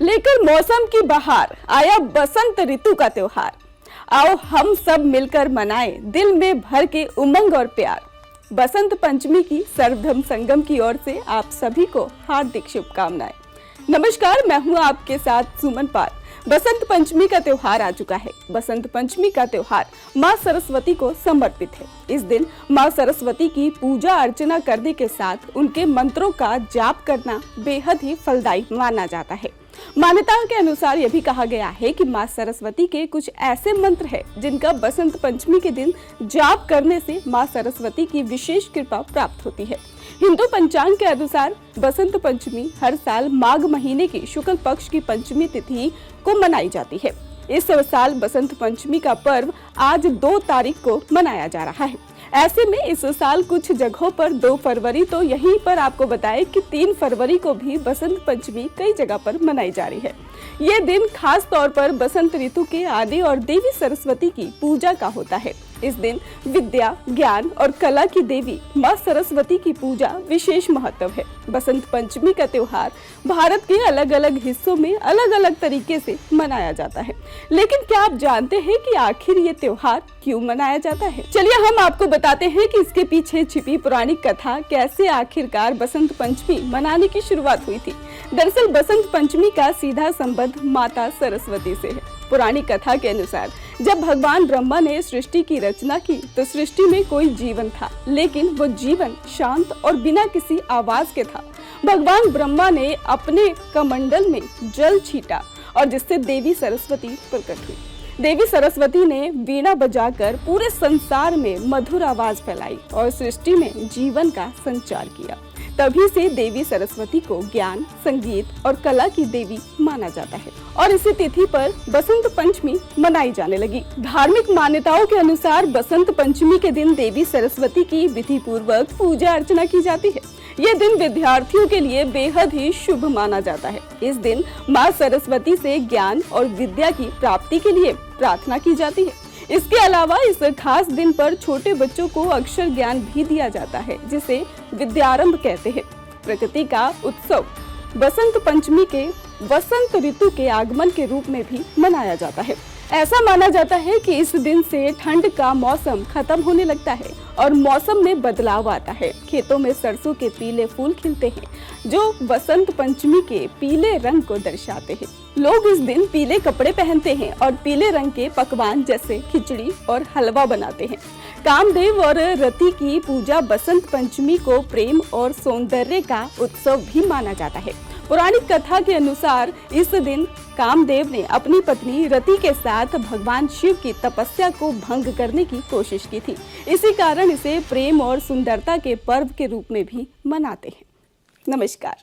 लेकर मौसम की बहार आया बसंत ऋतु का त्योहार। आओ हम सब मिलकर मनाएं दिल में भर के उमंग और प्यार। बसंत पंचमी की सर्वधर्म संगम की ओर से आप सभी को हार्दिक शुभकामनाएं। नमस्कार, मैं हूं आपके साथ सुमन पाल। बसंत पंचमी का त्योहार आ चुका है। बसंत पंचमी का त्योहार माँ सरस्वती को समर्पित है। इस दिन माँ सरस्वती की पूजा अर्चना करने के साथ उनके मंत्रों का जाप करना बेहद ही फलदायी माना जाता है। मान्यताओं के अनुसार यह भी कहा गया है कि माँ सरस्वती के कुछ ऐसे मंत्र हैं जिनका बसंत पंचमी के दिन जाप करने से माँ सरस्वती की विशेष कृपा प्राप्त होती है। हिंदू पंचांग के अनुसार बसंत पंचमी हर साल माघ महीने की शुक्ल पक्ष की पंचमी तिथि को मनाई जाती है। इस साल बसंत पंचमी का पर्व आज 2 तारीख को मनाया जा रहा है। ऐसे में इस साल कुछ जगहों पर 2 फरवरी तो यहीं पर आपको बताएं कि 3 फरवरी को भी बसंत पंचमी कई जगह पर मनाई जा रही है। ये दिन खास तौर पर बसंत ऋतु के आदि और देवी सरस्वती की पूजा का होता है। इस दिन विद्या, ज्ञान और कला की देवी माँ सरस्वती की पूजा विशेष महत्व है। बसंत पंचमी का त्योहार भारत के अलग अलग हिस्सों में अलग अलग तरीके से मनाया जाता है, लेकिन क्या आप जानते हैं कि आखिर ये त्योहार क्यों मनाया जाता है? चलिए हम आपको बताते हैं कि इसके पीछे छिपी पुरानी कथा कैसे आखिरकार बसंत पंचमी मनाने की शुरुआत हुई थी। दरअसल बसंत पंचमी का सीधा संबंध माता सरस्वती से है। पुरानी कथा के अनुसार जब भगवान ब्रह्मा ने सृष्टि की रचना की तो सृष्टि में कोई जीवन था, लेकिन वो जीवन शांत और बिना किसी आवाज के था। भगवान ब्रह्मा ने अपने कमंडल में जल छीटा और जिससे देवी सरस्वती प्रकट हुई। देवी सरस्वती ने वीणा बजाकर पूरे संसार में मधुर आवाज फैलाई और सृष्टि में जीवन का संचार किया। तभी से देवी सरस्वती को ज्ञान, संगीत और कला की देवी माना जाता है और इसी तिथि पर बसंत पंचमी मनाई जाने लगी। धार्मिक मान्यताओं के अनुसार बसंत पंचमी के दिन देवी सरस्वती की विधि पूर्वक पूजा अर्चना की जाती है। ये दिन विद्यार्थियों के लिए बेहद ही शुभ माना जाता है। इस दिन माँ सरस्वती से ज्ञान और विद्या की प्राप्ति के लिए प्रार्थना की जाती है। इसके अलावा इस खास दिन पर छोटे बच्चों को अक्षर ज्ञान भी दिया जाता है, जिसे विद्यारंभ कहते हैं। प्रकृति का उत्सव बसंत पंचमी के वसंत ऋतु के आगमन के रूप में भी मनाया जाता है। ऐसा माना जाता है कि इस दिन से ठंड का मौसम खत्म होने लगता है और मौसम में बदलाव आता है। खेतों में सरसों के पीले फूल खिलते हैं, जो बसंत पंचमी के पीले रंग को दर्शाते हैं। लोग इस दिन पीले कपड़े पहनते हैं और पीले रंग के पकवान जैसे खिचड़ी और हलवा बनाते हैं। कामदेव और रति की पूजा बसंत पंचमी को प्रेम और सौंदर्य का उत्सव भी माना जाता है। पौराणिक कथा के अनुसार इस दिन कामदेव ने अपनी पत्नी रति के साथ भगवान शिव की तपस्या को भंग करने की कोशिश की थी। इसी कारण इसे प्रेम और सुंदरता के पर्व के रूप में भी मनाते हैं। नमस्कार।